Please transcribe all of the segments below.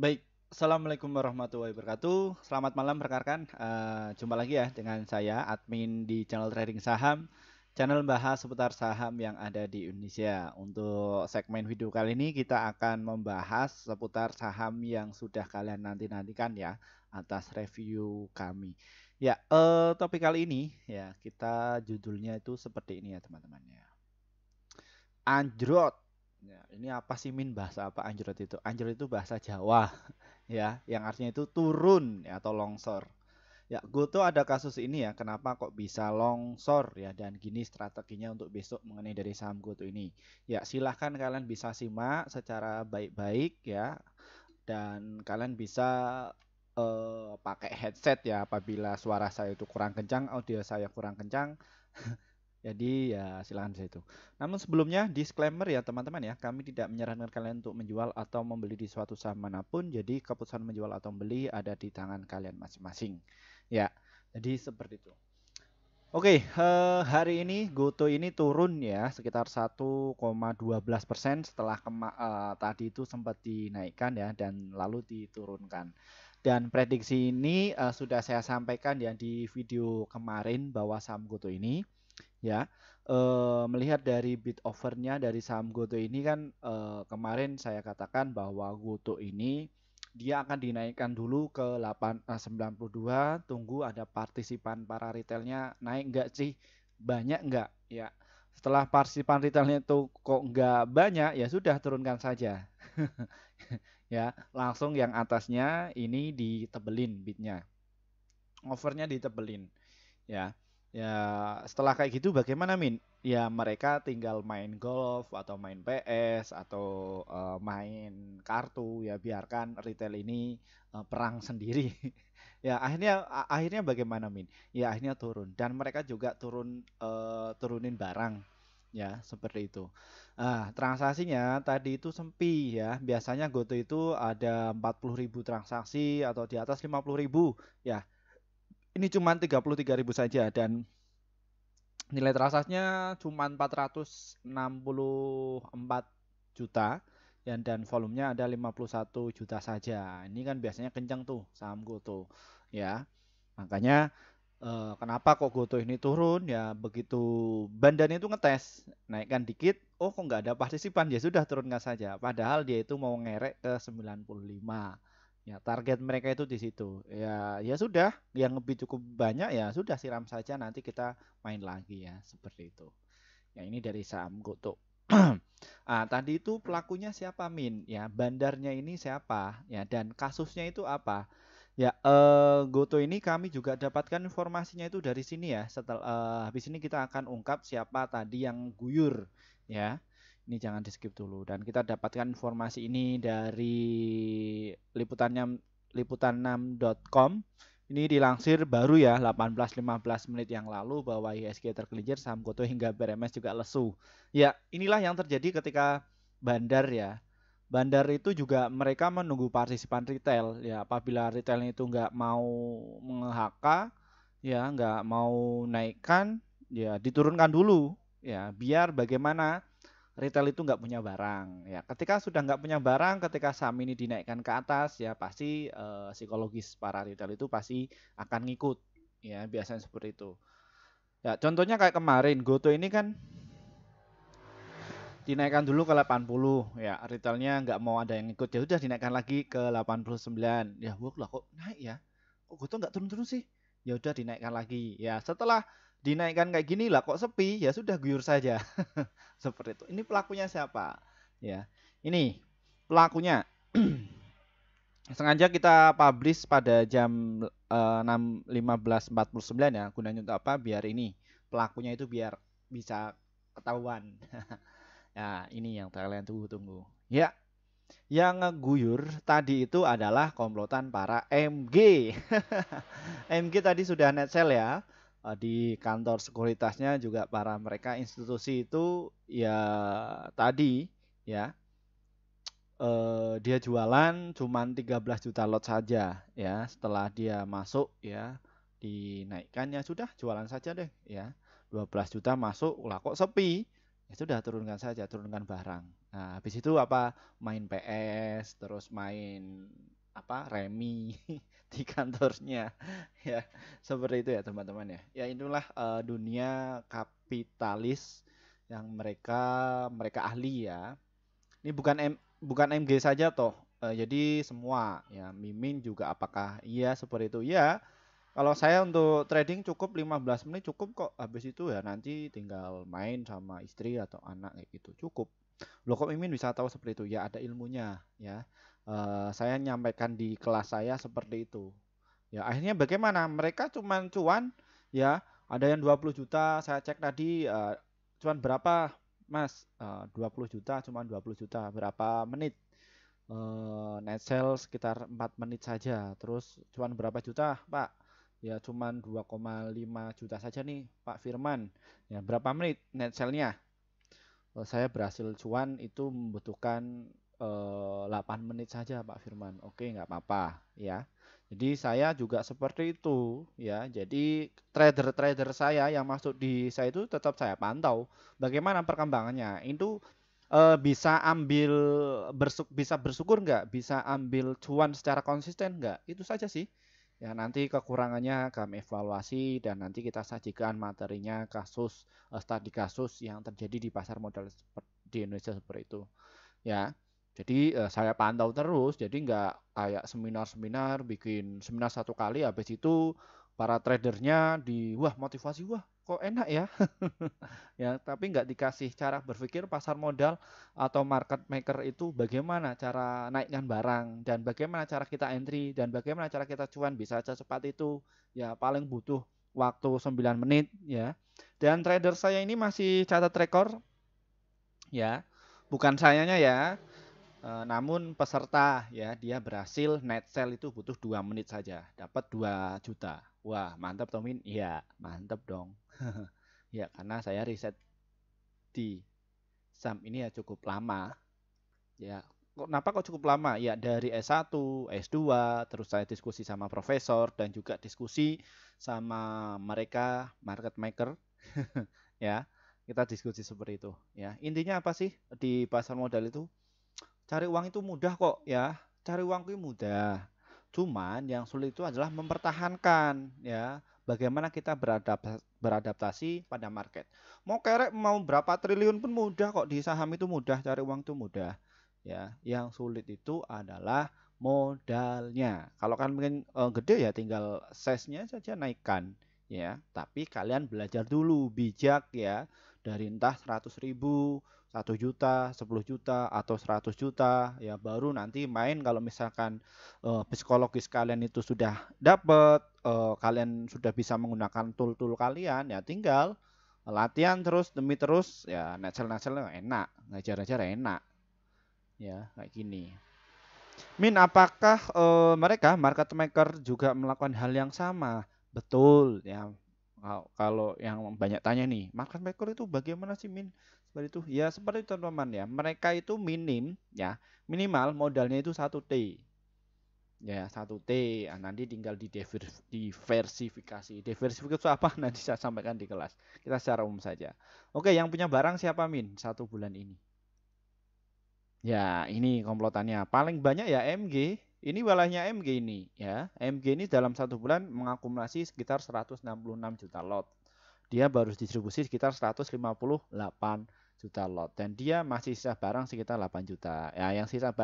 Baik, Assalamualaikum warahmatullahi wabarakatuh. Selamat malam rekan-rekan. Jumpa lagi ya dengan saya, admin di channel Trading Saham. Channel bahas seputar saham yang ada di Indonesia. Untuk segmen video kali ini kita akan membahas seputar saham yang sudah kalian nanti-nantikan ya atas review kami. Ya, topik kali ini ya kita judulnya itu seperti ini ya teman-teman ya. Anjrot. Ya, ini apa sih Min, bahasa apa anjrot itu? Anjrot itu bahasa Jawa ya, yang artinya itu turun ya, atau longsor. Ya, Goto ada kasus ini ya, kenapa kok bisa longsor ya, dan gini strateginya untuk besok mengenai dari saham Goto ini. Ya, silahkan kalian bisa simak secara baik-baik ya, dan kalian bisa pakai headset ya apabila suara saya itu kurang kencang, audio saya kurang kencang. Jadi ya silakan di situ. Namun sebelumnya disclaimer ya teman-teman ya, kami tidak menyarankan kalian untuk menjual atau membeli di suatu saham manapun. Jadi keputusan menjual atau membeli ada di tangan kalian masing-masing. Ya, jadi seperti itu. Oke, hari ini Goto ini turun ya sekitar 1,12% setelah tadi itu sempat dinaikkan ya dan lalu diturunkan. Dan prediksi ini sudah saya sampaikan ya di video kemarin bahwa saham Goto ini ya melihat dari bid overnya dari saham Goto ini kan kemarin saya katakan bahwa Goto ini dia akan dinaikkan dulu ke 92, tunggu ada partisipan para retailnya naik enggak sih, banyak enggak ya. Setelah partisipan retailnya itu kok enggak banyak, ya sudah turunkan saja. Ya, langsung yang atasnya ini ditebelin bidnya, overnya ditebelin ya. Ya, setelah kayak gitu bagaimana Min? Ya mereka tinggal main golf atau main PS atau main kartu ya, biarkan retail ini perang sendiri. Ya akhirnya bagaimana Min? Ya akhirnya turun dan mereka juga turunin barang ya seperti itu. Transaksinya tadi itu sepi ya. Biasanya Goto itu ada 40.000 transaksi atau di atas 50.000 ya. Ini cuma 33.000 saja dan nilai transaksinya cuma 464 juta ya, dan volumenya ada 51 juta saja. Ini kan biasanya kencang tuh saham Goto ya. Makanya kenapa kok Goto ini turun ya, begitu Bandan itu ngetes naikkan dikit, oh kok nggak ada partisipan, ya sudah turunkan saja. Padahal dia itu mau ngerek ke 95. Ya, target mereka itu di situ. Ya, ya sudah, yang lebih cukup banyak ya sudah siram saja, nanti kita main lagi ya, seperti itu. Ya, ini dari saham Goto. Tadi itu pelakunya siapa Min? Ya, bandarnya ini siapa? Ya, dan kasusnya itu apa? Ya, Goto ini kami juga dapatkan informasinya itu dari sini ya. Setelah habis ini kita akan ungkap siapa tadi yang guyur ya. Ini jangan di skip dulu, dan kita dapatkan informasi ini dari liputan6.com. Ini dilansir baru ya 18.15 menit yang lalu bahwa IHSG tergelincir, saham Goto hingga BRMS juga lesu. Ya, inilah yang terjadi ketika bandar ya. Bandar itu juga mereka menunggu partisipan retail ya. Apabila retailnya itu nggak mau menge-HK ya, nggak mau naikkan ya, diturunkan dulu ya, biar bagaimana retail itu nggak punya barang ya. Ketika sudah nggak punya barang, ketika saham ini dinaikkan ke atas ya, pasti psikologis para retail itu pasti akan ngikut ya, biasanya seperti itu ya. Contohnya kayak kemarin Goto ini kan dinaikkan dulu ke 80 ya, retailnya nggak mau ada yang ikut, ya udah dinaikkan lagi ke 89 ya. Wah, lah kok naik ya, kok Goto nggak turun-turun sih, ya udah dinaikkan lagi ya. Setelah dinaikkan kayak gini lah kok sepi, ya sudah guyur saja. Seperti itu. Ini pelakunya siapa ya? Ini pelakunya sengaja kita publish pada jam 15.49 ya, gunanya untuk apa, biar ini pelakunya itu biar bisa ketahuan. Ya, ini yang kalian tunggu-tunggu. Ya, yang ngeguyur tadi itu adalah komplotan para MG. MG tadi sudah net sell ya. Di kantor sekuritasnya juga para mereka institusi itu ya tadi ya, dia jualan cuman 13 juta lot saja ya. Setelah dia masuk ya, dinaikkannya sudah jualan saja deh ya. 12 juta masuk, lah kok sepi. Ya sudah turunkan saja, turunkan barang Nah, habis itu apa? Main PS, terus main apa? Remi di kantornya. Ya, seperti itu ya, teman-teman ya. Ya, itulah dunia kapitalis yang mereka mereka ahli ya. Ini bukan MG saja toh. Jadi semua ya, Mimin juga apakah iya seperti itu? Ya, kalau saya untuk trading cukup 15 menit cukup kok. Habis itu ya nanti tinggal main sama istri atau anak kayak gitu. Cukup. Loh kok Mimin bisa tahu seperti itu? Ya ada ilmunya ya. Saya nyampaikan di kelas saya seperti itu. Ya akhirnya bagaimana? Mereka cuman cuan ya, ada yang 20 juta, saya cek tadi cuan berapa Mas? 20 juta, cuman 20 juta. Berapa menit? Net sale sekitar 4 menit saja. Terus cuan berapa juta, Pak? Ya cuman 2,5 juta saja nih, Pak Firman. Ya berapa menit net sale-nya? Saya berhasil cuan itu membutuhkan 8 menit saja Pak Firman. Oke, nggak apa-apa ya. Jadi saya juga seperti itu ya. Jadi trader-trader saya yang masuk di saya itu tetap saya pantau bagaimana perkembangannya. Itu bisa bisa bersyukur nggak? Bisa ambil cuan secara konsisten nggak? Itu saja sih. Ya, nanti kekurangannya kami evaluasi dan nanti kita sajikan materinya studi kasus yang terjadi di pasar modal di Indonesia seperti itu. Ya, jadi saya pantau terus, jadi nggak kayak seminar-seminar, bikin seminar satu kali, habis itu para tradernya wah motivasi, wah kok enak ya, ya, tapi nggak dikasih cara berpikir pasar modal atau market maker itu bagaimana cara naikkan barang dan bagaimana cara kita entry dan bagaimana cara kita cuan bisa secepat itu, ya paling butuh waktu 9 menit ya. Dan trader saya ini masih catat rekor ya, bukan sayanya ya. Namun peserta ya dia berhasil net sell itu butuh 2 menit saja dapat 2 juta. Wah, mantap Tomin. Iya, mantap dong. Ya, karena saya riset di saham ini ya cukup lama. Ya, kenapa kok cukup lama? Ya, dari S1, S2, terus saya diskusi sama profesor dan juga diskusi sama mereka market maker. Ya, kita diskusi seperti itu. Ya, intinya apa sih di pasar modal itu? Cari uang itu mudah kok ya. Cari uang itu mudah. Cuman yang sulit itu adalah mempertahankan ya. Bagaimana kita beradaptasi pada market. Mau kerek mau berapa triliun pun mudah kok, di saham itu mudah, cari uang itu mudah. Ya, yang sulit itu adalah modalnya. Kalau kan mungkin gede ya tinggal size-nya saja naikkan ya. Tapi kalian belajar dulu bijak ya. Dari entah 100.000, 1 juta, 10 juta, atau 100 juta, ya baru nanti main kalau misalkan psikologis kalian itu sudah dapat, kalian sudah bisa menggunakan tool-tool kalian, ya tinggal latihan terus demi terus, ya natural enak, ngajar-ngajar enak, ya kayak gini. Min, apakah mereka market maker juga melakukan hal yang sama? Betul, ya. Kalau yang banyak tanya nih, market maker itu bagaimana sih Min? Seperti itu. Ya seperti itu teman-teman ya. Mereka itu minimal modalnya itu 1T. Ya, 1T. Ah, nanti tinggal diversifikasi. Diversifikasi itu apa? Nanti saya sampaikan di kelas. Kita secara umum saja. Oke, yang punya barang siapa Min? 1 bulan ini. Ya, ini komplotannya. Paling banyak ya MG. Ini wilayahnya MG ini ya. MG ini dalam 1 bulan mengakumulasi sekitar 166 juta lot. Dia baru distribusi sekitar 158 juta lot dan dia masih sisa barang sekitar 8 juta. Ya, yang sisa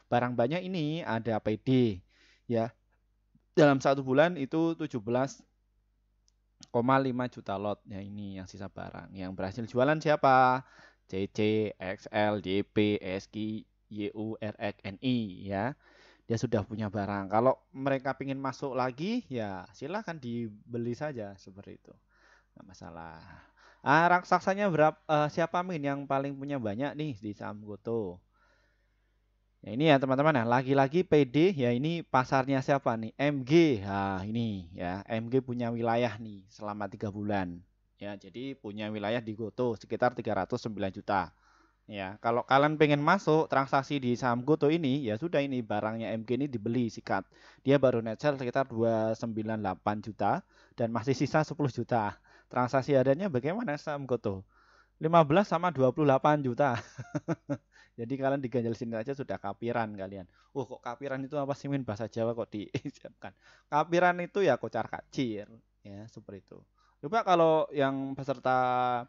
barang banyak ini ada PD ya. Dalam 1 bulan itu 17,5 juta lot. Ya, ini yang sisa barang. Yang berhasil jualan siapa? CC, XL, JP, SK, YU, RX, NI ya. Dia sudah punya barang. Kalau mereka ingin masuk lagi ya silahkan dibeli saja seperti itu. Nggak masalah. Raksasanya siapa Min yang paling punya banyak nih di saham Goto? Ya ini ya teman-teman ya, lagi-lagi PD ya, ini pasarnya siapa nih? MG. Nah, ini ya, MG punya wilayah nih selama 3 bulan. Ya, jadi punya wilayah di Goto sekitar 309 juta. Ya, kalau kalian pengen masuk transaksi di saham Goto ini, ya sudah, ini barangnya MG ini dibeli sikat. Dia baru net sell sekitar 298 juta dan masih sisa 10 juta. Transaksi adanya bagaimana saham Goto? 15 sama 28 juta. Jadi kalian diganjel sini aja sudah kapiran kalian. Oh kok kapiran itu apa sih Min, bahasa Jawa kok disiapkan. Kapiran itu ya kocar kacir, ya seperti itu. Coba kalau yang peserta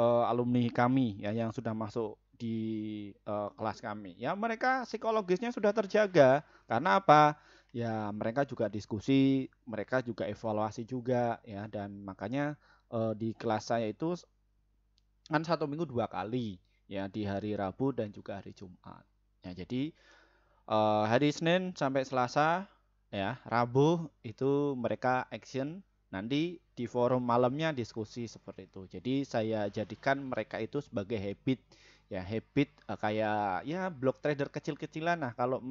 alumni kami ya yang sudah masuk di kelas kami, ya mereka psikologisnya sudah terjaga. Karena apa? Ya mereka juga diskusi, mereka juga evaluasi juga ya, dan makanya di kelas saya itu kan 1 minggu 2 kali ya, di hari Rabu dan juga hari Jumat. Ya, jadi hari Senin sampai Selasa ya, Rabu itu mereka action, nanti di forum malamnya diskusi seperti itu. Jadi saya jadikan mereka itu sebagai habit ya, habit kayak ya block trader kecil-kecilan. Nah, kalau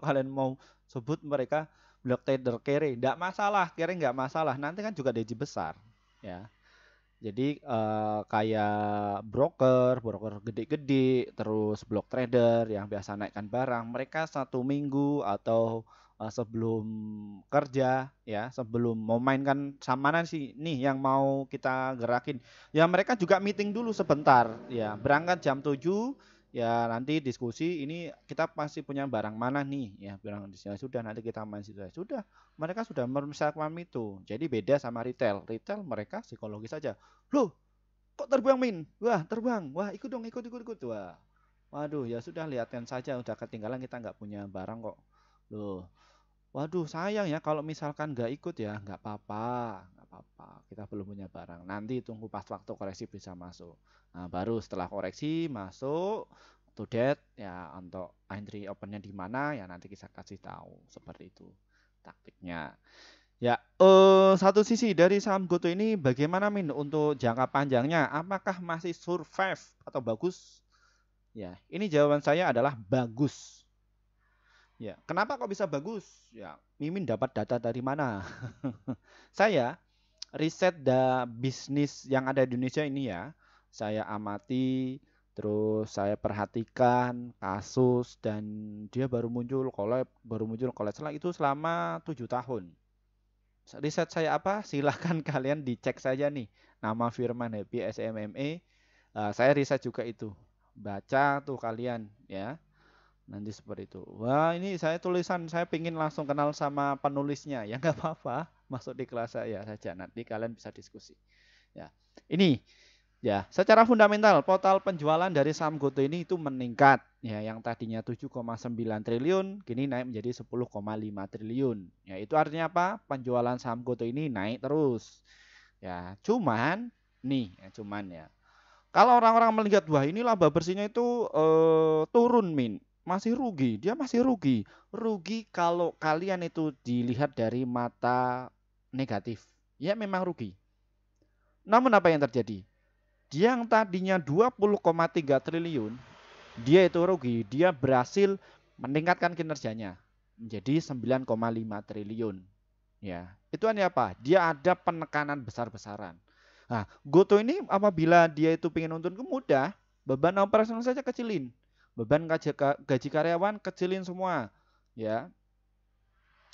kalian mau sebut mereka block trader kere, enggak masalah, kere enggak masalah. Nanti kan juga gaji besar ya. Jadi kayak broker gede-gede, terus block trader yang biasa naikkan barang, mereka 1 minggu atau sebelum kerja ya, sebelum mau main kan sama mana sih nih yang mau kita gerakin. Ya mereka juga meeting dulu sebentar ya, berangkat jam 7 ya, nanti diskusi ini kita pasti punya barang mana nih ya, bilang di sini sudah, nanti kita main situ sudah, mereka sudah mempersiapkan itu. Jadi beda sama retail. Retail mereka psikologis saja. Loh, kok terbang Min? Wah, terbang. Wah, ikut dong, ikut, ikut, ikut. Wah, waduh, ya sudah, lihatkan saja, udah ketinggalan, kita nggak punya barang kok. Loh, waduh, sayang ya kalau misalkan nggak ikut ya, nggak apa-apa, nggak apa-apa. Kita belum punya barang. Nanti tunggu pas waktu koreksi bisa masuk. Nah, baru setelah koreksi masuk to date ya, untuk entry opennya di mana ya, nanti kita kasih tahu seperti itu taktiknya. Ya, satu sisi dari saham GoTo ini bagaimana Min untuk jangka panjangnya? Apakah masih survive atau bagus? Ya, ini jawaban saya adalah bagus. Ya, kenapa kok bisa bagus? Ya, Mimin dapat data dari mana? Saya riset bisnis yang ada di Indonesia ini ya, saya amati, terus saya perhatikan kasus, dan dia baru muncul collab setelah itu selama 7 tahun. Riset saya apa? Silahkan kalian dicek saja nih. Nama Firman Happy SMME. Saya riset juga itu. Baca tuh kalian ya. Nanti seperti itu. Wah, ini saya tulisan, saya pingin langsung kenal sama penulisnya. Ya nggak apa-apa, masuk di kelas saya saja. Nanti kalian bisa diskusi. Ya, ini ya, secara fundamental total penjualan dari saham GoTo ini itu meningkat ya, yang tadinya 7,9 triliun kini naik menjadi 10,5 triliun. Ya, itu artinya apa? Penjualan saham GoTo ini naik terus. Ya, cuman ya. Kalau orang-orang melihat wah ini laba bersihnya itu turun Min, masih rugi, dia masih rugi. Rugi kalau kalian itu dilihat dari mata negatif. Ya memang rugi. Namun apa yang terjadi? Yang tadinya 20,3 triliun, dia itu rugi, dia berhasil meningkatkan kinerjanya menjadi 9,5 triliun. Ya, itu artinya apa? Dia ada penekanan besar-besaran. Nah, GoTo ini apabila dia itu pengen untung ke mudah, beban operasional saja kecilin. Beban gaji karyawan kecilin semua. Ya.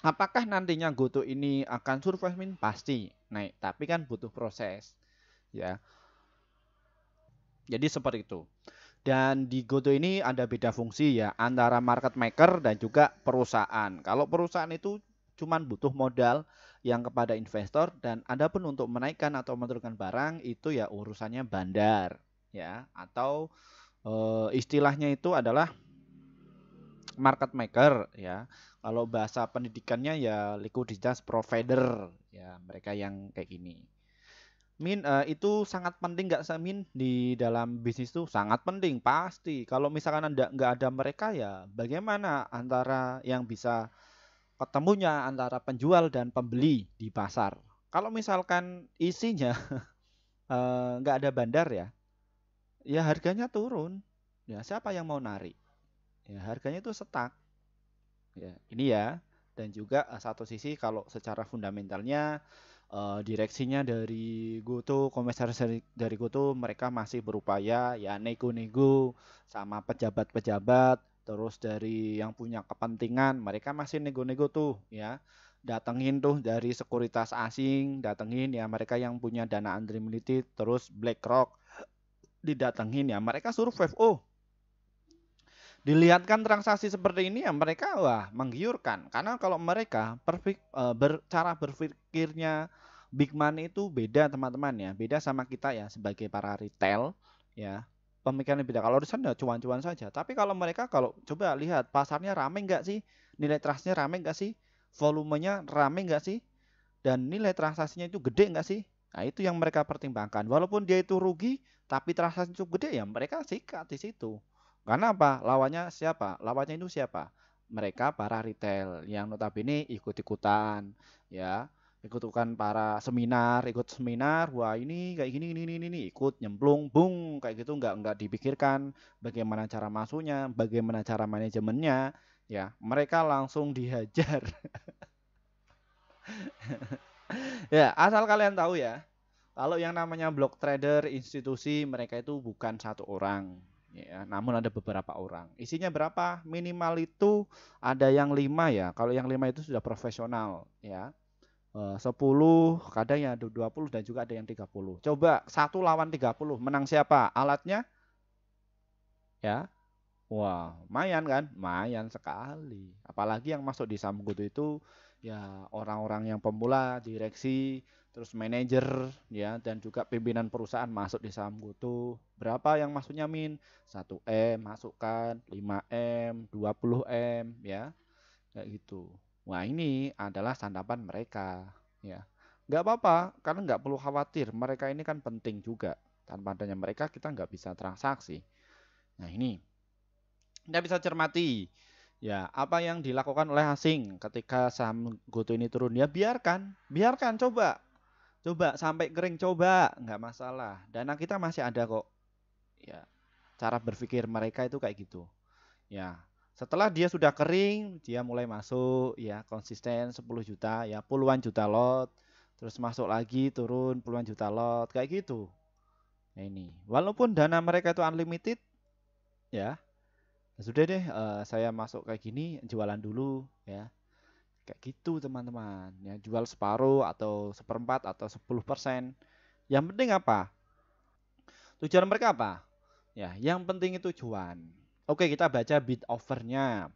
Apakah nantinya GoTo ini akan survive Min? Pasti naik, tapi kan butuh proses. Ya. Jadi seperti itu. Dan di GoTo ini ada beda fungsi ya antara market maker dan juga perusahaan. Kalau perusahaan itu cuman butuh modal yang kepada investor, dan adapun untuk menaikkan atau menurunkan barang itu ya urusannya bandar ya, atau istilahnya itu adalah market maker ya. Kalau bahasa pendidikannya ya likuiditas provider ya, mereka yang kayak gini. Min, itu sangat penting nggak sih Min di dalam bisnis itu? Sangat penting pasti. Kalau misalkan Anda nggak ada mereka ya bagaimana antara yang bisa ketemunya antara penjual dan pembeli di pasar. Kalau misalkan isinya nggak ada bandar ya, ya harganya turun. Ya siapa yang mau narik? Ya harganya itu stuck. Ya ini ya. Dan juga satu sisi kalau secara fundamentalnya direksinya dari GoTo, komisaris dari GoTo, mereka masih berupaya ya nego-nego sama pejabat-pejabat, terus dari yang punya kepentingan, mereka masih nego-nego tuh ya. Datengin tuh dari sekuritas asing, datengin ya mereka yang punya dana unlimited, terus BlackRock, didatengin ya, mereka survive. Oh, dilihatkan transaksi seperti ini ya mereka wah menggiurkan. Karena kalau mereka cara berpikirnya big money itu beda teman-teman ya. Beda sama kita ya sebagai para retail ya. Pemikirannya beda. Kalau di sana cuan-cuan saja. Tapi kalau mereka kalau coba lihat pasarnya rame nggak sih? Nilai trustnya rame nggak sih? Volumenya rame nggak sih? Dan nilai transaksinya itu gede nggak sih? Nah itu yang mereka pertimbangkan. Walaupun dia itu rugi, tapi transaksi itu gede ya mereka sikat di situ. Karena apa? Lawannya siapa? Lawannya itu siapa? Mereka para retail yang notabene ikut-ikutan, ya, ikut-ikutan para seminar, ikut seminar, wah ini kayak gini, ini, ikut nyemplung, bung, kayak gitu nggak dipikirkan bagaimana cara masuknya, bagaimana cara manajemennya, ya, mereka langsung dihajar. Ya, asal kalian tahu ya, kalau yang namanya block trader institusi mereka itu bukan satu orang, ya, namun ada beberapa orang. Isinya berapa? Minimal itu ada yang 5 ya. Kalau yang 5 itu sudah profesional, ya. 10, kadang ya ada 20 dan juga ada yang 30. Coba 1 lawan 30, menang siapa? Alatnya? Ya. Wah, lumayan kan? Lumayan sekali. Apalagi yang masuk di Samgutu itu ya orang-orang yang pemula, direksi, terus manajer ya dan juga pimpinan perusahaan masuk di Samgutu. Berapa yang masuknya Min? 1 M masukkan, 5 M, 20 M ya. Kayak gitu. Wah, ini adalah santapan mereka ya. Nggak apa-apa, karena nggak perlu khawatir. Mereka ini kan penting juga. Tanpa adanya mereka kita nggak bisa transaksi. Nah, ini kita bisa cermati ya apa yang dilakukan oleh asing ketika saham GoTo ini turun ya biarkan coba sampai kering coba nggak masalah dana kita masih ada kok ya cara berpikir mereka itu kayak gitu ya setelah dia sudah kering dia mulai masuk ya konsisten 10 juta ya puluhan juta lot terus masuk lagi turun puluhan juta lot kayak gitu nah ini walaupun dana mereka itu unlimited ya ya sudah deh, saya masuk kayak gini, jualan dulu ya. Kayak gitu teman-teman. Ya, jual separuh atau seperempat atau 10%. Yang penting apa? Tujuan mereka apa? Ya, yang penting itu cuan. Oke, kita baca bid offernya.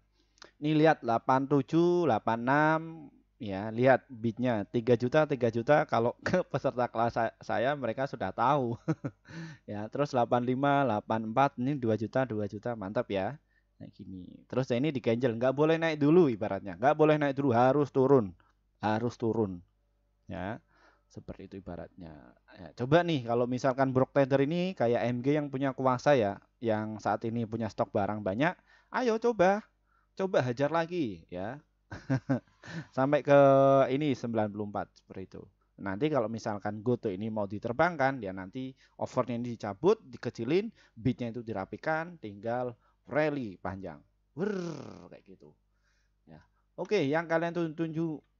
Nih lihat 87, 86 ya, lihat bidnya 3 juta, 3 juta kalau ke peserta kelas saya mereka sudah tahu. Ya, terus 85, 84 ini 2 juta, 2 juta, mantap ya. Nah, gini. Terus ini diganjel, nggak boleh naik dulu ibaratnya. Nggak boleh naik dulu, harus turun. Harus turun. Ya, seperti itu ibaratnya. Ya, coba nih kalau misalkan Brock Trader ini kayak MG yang punya kuasa ya, yang saat ini punya stok barang banyak, ayo coba hajar lagi ya. Sampai ke ini 94 seperti itu. Nanti kalau misalkan GoTo ini mau diterbangkan, ya nanti offernya ini dicabut, dikecilin, bidnya itu dirapikan, tinggal rally panjang. Kayak gitu. Ya. Oke, yang kalian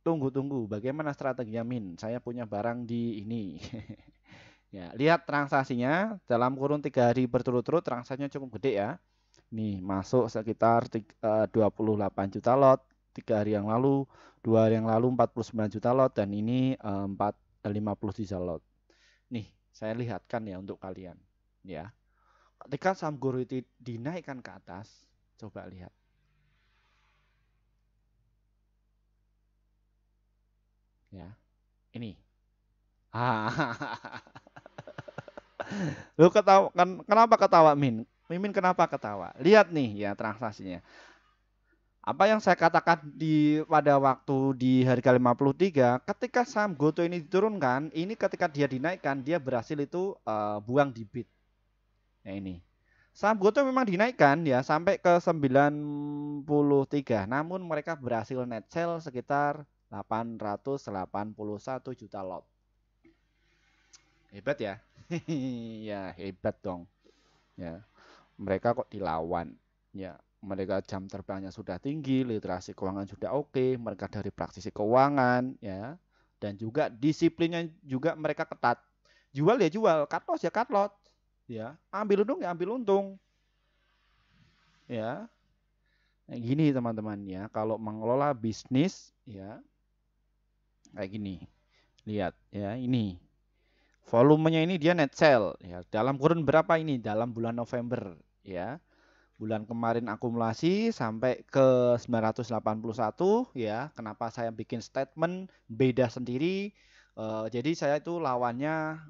tunggu-tunggu bagaimana strateginya Min? Saya punya barang di ini. Ya, lihat transaksinya dalam kurun 3 hari berturut-turut transaksinya cukup gede ya. Nih, masuk sekitar 28 juta lot 3 hari yang lalu, 2 hari yang lalu 49 juta lot dan ini 53 lot. Nih, saya lihatkan ya untuk kalian. Ya, ketika saham guru itu dinaikkan ke atas, coba lihat. Ya, ini. Lu ketawa kan kenapa ketawa Min? Mimin kenapa ketawa? Lihat nih ya transaksinya. Apa yang saya katakan pada waktu di hari ke-53, ketika saham GoTo ini diturunkan, ini ketika dia dinaikkan, dia berhasil itu buang di bid. Nah ini. Saham GoTo memang dinaikkan ya sampai ke 93, namun mereka berhasil net sell sekitar 881 juta lot. Hebat ya. Ya, hebat dong. Ya. Mereka kok dilawan. Ya, mereka jam terbangnya sudah tinggi, literasi keuangan sudah oke, mereka dari praktisi keuangan, ya, dan juga disiplinnya juga mereka ketat. Jual ya jual, cut loss ya cut loss, ya, ambil untung ya ambil untung, ya. Nah, gini teman-teman ya, kalau mengelola bisnis, ya, kayak gini. Lihat ya, ini volumenya ini dia net sell ya. Dalam kurun berapa ini? Dalam bulan November ya. Bulan kemarin akumulasi sampai ke 981 ya. Kenapa saya bikin statement beda sendiri? Jadi saya itu lawannya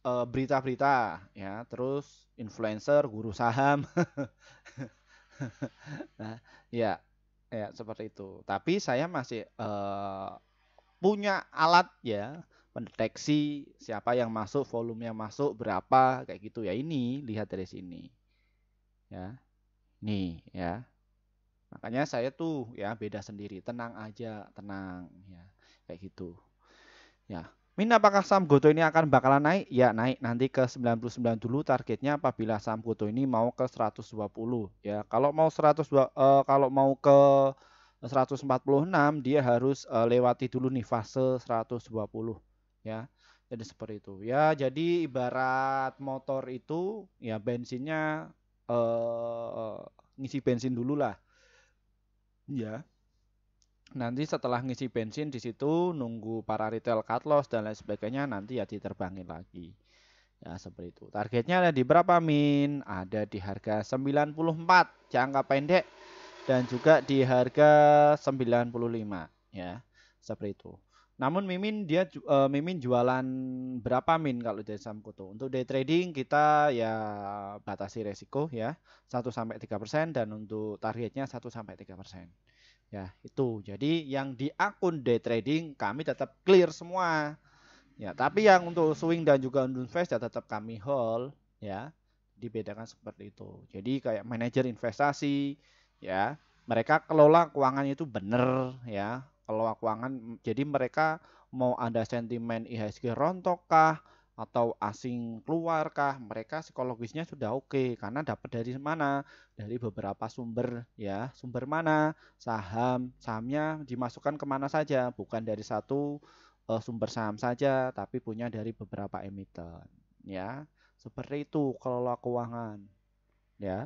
berita-berita ya, terus influencer, guru saham. Nah, ya, ya seperti itu. Tapi saya masih punya alat ya, pendeteksi siapa yang masuk, volume yang masuk berapa kayak gitu ya. Ini lihat dari sini. Ya. Nih ya. Makanya saya tuh ya beda sendiri. Tenang aja, tenang ya. Kayak gitu. Ya. Min, apakah saham Goto ini akan bakalan naik? Ya, naik nanti ke 99 dulu targetnya apabila saham Goto ini mau ke 120 ya. Kalau mau 102 kalau mau ke 146 dia harus lewati dulu nih fase 120 ya. Jadi seperti itu. Ya, jadi ibarat motor itu ya bensinnya ngisi bensin dulu lah. Ya. Nanti setelah ngisi bensin di situ nunggu para retail cut loss dan lain sebagainya nanti ya diterbangin lagi. Ya seperti itu. Targetnya ada di berapa Min? Ada di harga 94 jangka pendek dan juga di harga 95 ya. Seperti itu. Namun Mimin jualan berapa Min kalau dari saham Goto? Untuk day trading kita ya batasi resiko ya 1 sampai 3% dan untuk targetnya 1 sampai 3%. Ya, itu. Jadi yang di akun day trading kami tetap clear semua. Ya, tapi yang untuk swing dan juga untuk invest ya tetap kami hold ya. Dibedakan seperti itu. Jadi kayak manajer investasi ya, mereka kelola keuangannya itu benar ya. Kelola keuangan jadi mereka mau ada sentimen IHSG rontok kah atau asing keluar kah, mereka psikologisnya sudah oke karena dapat dari mana? Dari beberapa sumber ya. Sumber mana? Sahamnya dimasukkan kemana saja, bukan dari satu sumber saham saja, tapi punya dari beberapa emiten ya. Seperti itu kelola keuangan ya.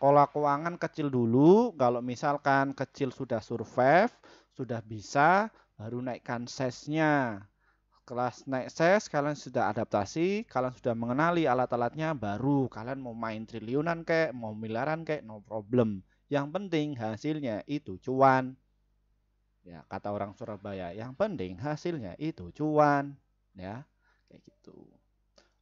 Kelola keuangan kecil dulu, kalau misalkan kecil sudah survive, sudah bisa, baru naikkan size-nya. Kelas naik ses, kalian sudah adaptasi, kalian sudah mengenali alat-alatnya, baru kalian mau main triliunan kek, mau miliaran kek, no problem. Yang penting hasilnya itu cuan. Ya, kata orang Surabaya, yang penting hasilnya itu cuan. Ya, kayak gitu.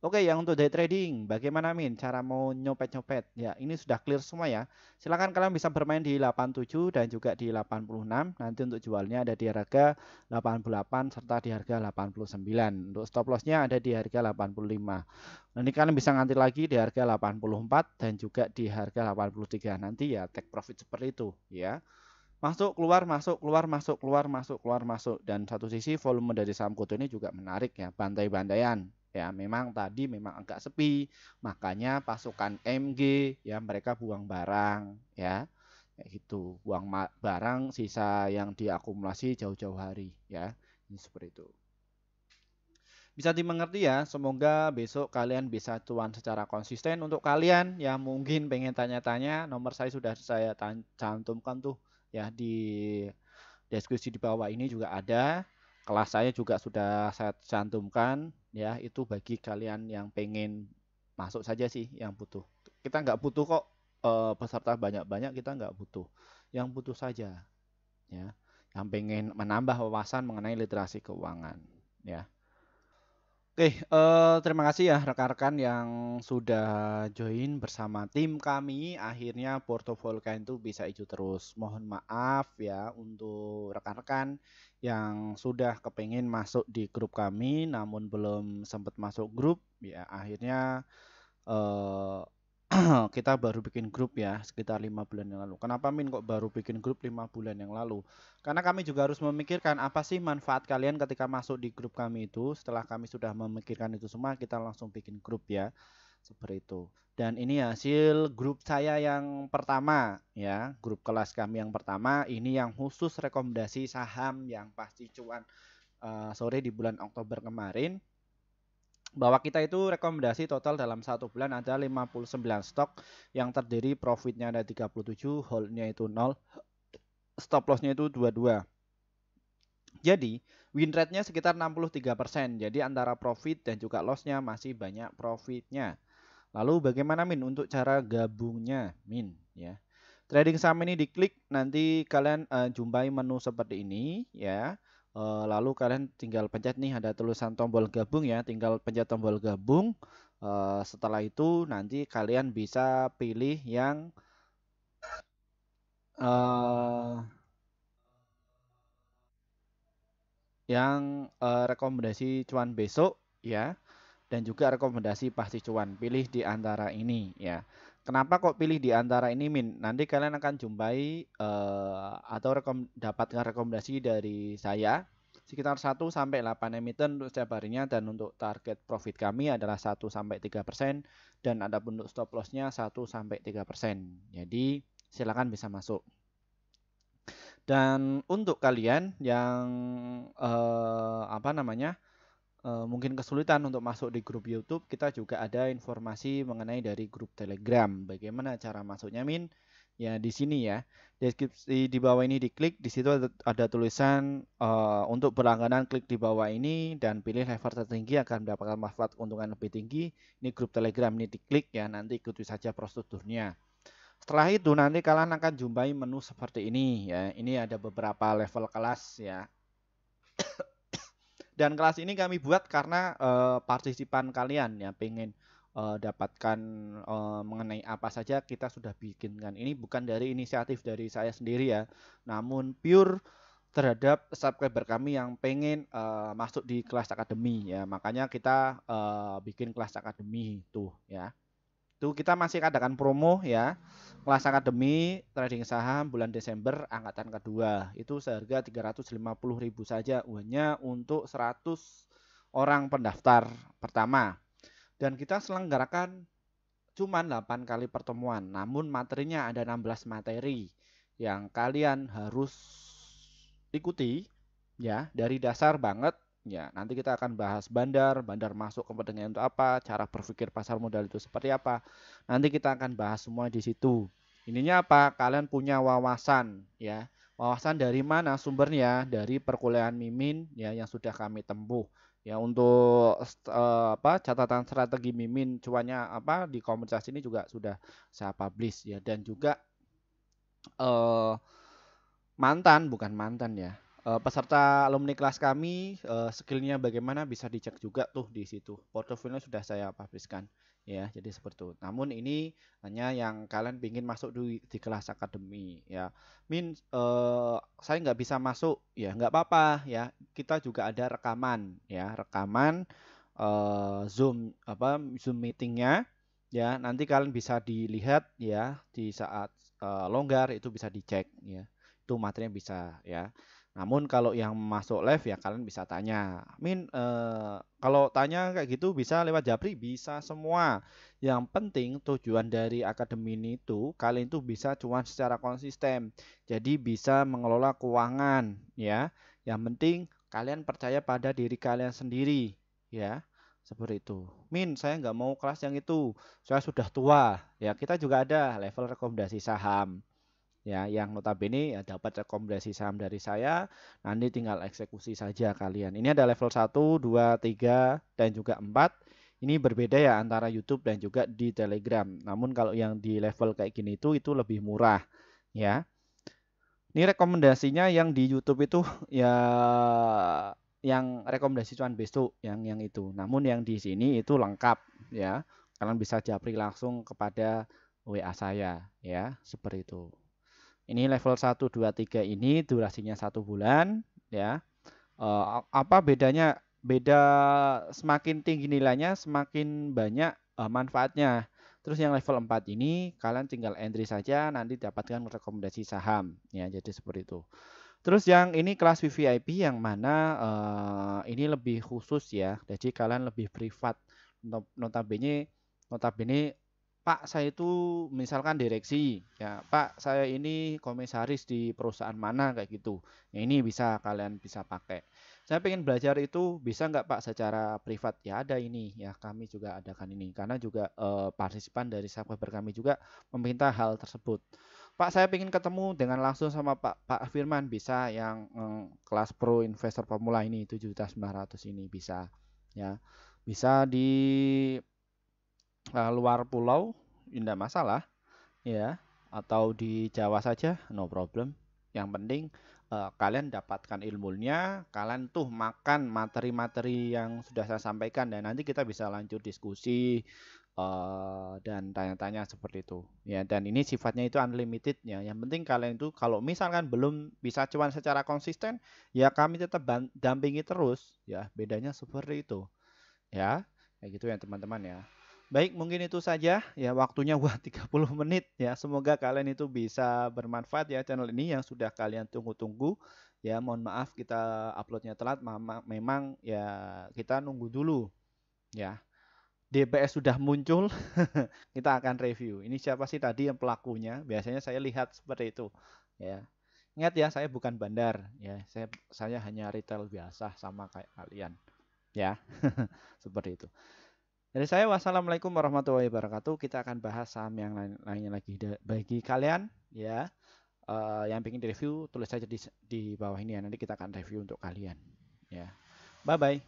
Oke, yang untuk day trading, bagaimana Min? Cara mau nyopet-nyopet? Ya, ini sudah clear semua ya. Silakan kalian bisa bermain di 87 dan juga di 86. Nanti untuk jualnya ada di harga 88 serta di harga 89. Untuk stop lossnya ada di harga 85. Nanti kalian bisa nganti lagi di harga 84 dan juga di harga 83. Nanti ya take profit seperti itu ya. Masuk, keluar, masuk, keluar, masuk, keluar, masuk, keluar, masuk. Dan satu sisi volume dari saham Goto ini juga menarik ya, bantai-bantaian. Ya, memang tadi memang agak sepi, makanya pasukan MG ya mereka buang barang ya. Kayak gitu, buang barang sisa yang diakumulasi jauh-jauh hari ya. Ini seperti itu. Bisa dimengerti ya, semoga besok kalian bisa cuan secara konsisten. Untuk kalian yang mungkin pengen tanya-tanya, nomor saya sudah saya cantumkan tuh ya di deskripsi di bawah ini juga ada. Kelas saya juga sudah saya cantumkan ya, itu bagi kalian yang pengen masuk saja sih yang butuh. Kita nggak butuh kok peserta banyak-banyak, kita nggak butuh. Yang butuh saja ya, yang pengen menambah wawasan mengenai literasi keuangan ya. Oke, terima kasih ya rekan-rekan yang sudah join bersama tim kami. Akhirnya portofolio kalian itu bisa hijau terus. Mohon maaf ya untuk rekan-rekan yang sudah kepengen masuk di grup kami, namun belum sempat masuk grup. Ya, akhirnya kita baru bikin grup ya sekitar 5 bulan yang lalu. Kenapa Min kok baru bikin grup 5 bulan yang lalu? Karena kami juga harus memikirkan apa sih manfaat kalian ketika masuk di grup kami itu. Setelah kami sudah memikirkan itu semua, kita langsung bikin grup ya. Seperti itu. Dan ini hasil grup saya yang pertama ya, grup kelas kami yang pertama. Ini yang khusus rekomendasi saham yang pasti cuan sore di bulan Oktober kemarin. Bahwa kita itu rekomendasi total dalam satu bulan ada 59 stok yang terdiri profitnya ada 37, holdnya itu 0, stop lossnya itu 22. Jadi, win rate-nya sekitar 63%. Jadi antara profit dan juga loss-nya masih banyak profitnya. Lalu bagaimana Min untuk cara gabungnya Min ya. Trading saham ini diklik nanti kalian jumpai menu seperti ini ya. Lalu kalian tinggal pencet nih ada tulisan tombol gabung ya, tinggal pencet tombol gabung. Setelah itu nanti kalian bisa pilih eh, yang rekomendasi cuan besok ya, dan juga rekomendasi pasti cuan. Pilih di antara ini ya. Kenapa kok pilih di antara ini Min? Nanti kalian akan jumpai atau dapatkan rekomendasi dari saya sekitar 1 sampai 8 emiten untuk setiap harinya, dan untuk target profit kami adalah 1 sampai 3% dan ada untuk stop lossnya 1 sampai 3%. Jadi silakan bisa masuk. Dan untuk kalian yang apa namanya mungkin kesulitan untuk masuk di grup YouTube, kita juga ada informasi mengenai dari grup Telegram. Bagaimana cara masuknya Min? Ya di sini ya. Deskripsi di bawah ini diklik, di situ ada tulisan untuk berlangganan klik di bawah ini dan pilih level tertinggi akan mendapatkan manfaat keuntungan lebih tinggi. Ini grup Telegram, ini diklik ya, nanti ikuti saja prosedurnya. Setelah itu nanti kalian akan jumpai menu seperti ini ya. Ini ada beberapa level kelas ya. Dan kelas ini kami buat karena partisipan kalian ya pengen dapatkan mengenai apa saja kita sudah bikinkan. Ini bukan dari inisiatif dari saya sendiri ya, namun pure terhadap subscriber kami yang pengen masuk di kelas akademi ya. Makanya kita bikin kelas akademi tuh ya. Tuh kita masih adakan promo ya. Kelas akademi trading saham bulan Desember angkatan kedua. Itu seharga 350.000 saja hanya untuk 100 orang pendaftar pertama. Dan kita selenggarakan cuma 8 kali pertemuan. Namun materinya ada 16 materi yang kalian harus ikuti ya, dari dasar banget. Ya, nanti kita akan bahas bandar masuk kepentingan untuk apa, cara berpikir pasar modal itu seperti apa. Nanti kita akan bahas semua di situ. Ininya apa? Kalian punya wawasan ya. Wawasan dari mana sumbernya? Dari perkuliahan Mimin ya yang sudah kami tempuh. Ya untuk catatan strategi Mimin cuannya apa di komunitas ini juga sudah saya publish ya, dan juga eh bukan mantan ya. Peserta alumni kelas kami skillnya bagaimana bisa dicek juga tuh di situ. Portofolio sudah saya publiskan ya. Jadi seperti itu. Namun ini hanya yang kalian ingin masuk di kelas akademi ya. Min saya nggak bisa masuk ya, nggak apa-apa ya. Kita juga ada rekaman ya, rekaman Zoom meetingnya ya. Nanti kalian bisa dilihat ya di saat longgar, itu bisa dicek ya, itu materinya bisa ya. Namun kalau yang masuk live ya kalian bisa tanya, Min kalau tanya kayak gitu bisa lewat Japri, bisa semua. Yang penting tujuan dari akademi ini itu kalian itu bisa cuan secara konsisten, jadi bisa mengelola keuangan ya. Yang penting kalian percaya pada diri kalian sendiri ya, seperti itu. Min saya nggak mau kelas yang itu, saya sudah tua ya. Kita juga ada level rekomendasi saham ya, yang notabene ya dapat rekomendasi saham dari saya, nanti tinggal eksekusi saja kalian. Ini ada level 1, 2, 3 dan juga 4. Ini berbeda ya antara YouTube dan juga di Telegram. Namun kalau yang di level kayak gini itu lebih murah ya. Ini rekomendasinya yang di YouTube itu ya yang rekomendasi cuan besok yang itu. Namun yang di sini itu lengkap ya. Kalian bisa japri langsung kepada WA saya ya, seperti itu. Ini level 1, 2, 3 ini durasinya 1 bulan ya. Apa bedanya? Beda semakin tinggi nilainya semakin banyak manfaatnya. Terus yang level 4 ini kalian tinggal entry saja, nanti dapatkan rekomendasi saham ya. Jadi seperti itu. Terus yang ini kelas VVIP yang mana ini lebih khusus ya. Jadi kalian lebih privat. Notabene notabene Pak, saya itu misalkan direksi, ya Pak, saya ini komisaris di perusahaan mana kayak gitu. Ya, ini bisa kalian bisa pakai. Saya pengen belajar itu bisa nggak Pak secara privat? Ya ada ini, ya kami juga adakan ini. Karena juga partisipan dari subscriber kami juga meminta hal tersebut. Pak, saya ingin ketemu dengan langsung sama Pak Firman, bisa yang kelas pro investor pemula ini 7.900 ini bisa ya. Bisa di luar pulau, tidak masalah ya, atau di Jawa saja, no problem. Yang penting kalian dapatkan ilmunya, kalian tuh makan materi-materi yang sudah saya sampaikan, dan nanti kita bisa lanjut diskusi dan tanya-tanya seperti itu. Ya, dan ini sifatnya itu unlimited ya. Yang penting kalian itu kalau misalkan belum bisa cuan secara konsisten, ya kami tetap dampingi terus ya. Bedanya seperti itu. Ya, kayak gitu ya teman-teman ya. Baik, mungkin itu saja ya, waktunya buat 30 menit ya. Semoga kalian itu bisa bermanfaat ya channel ini yang sudah kalian tunggu-tunggu. Ya, mohon maaf kita uploadnya telat, memang ya kita nunggu dulu ya. DPS sudah muncul, kita akan review. Ini siapa sih tadi yang pelakunya? Biasanya saya lihat seperti itu ya. Ingat ya, saya bukan bandar ya. Saya hanya retail biasa sama kayak kalian ya. Seperti itu. Dari saya, wassalamualaikum warahmatullahi wabarakatuh. Kita akan bahas saham yang lainnya lagi. Bagi kalian ya yang ingin direview, tulis saja di bawah ini ya. Nanti kita akan review untuk kalian. Ya, bye bye.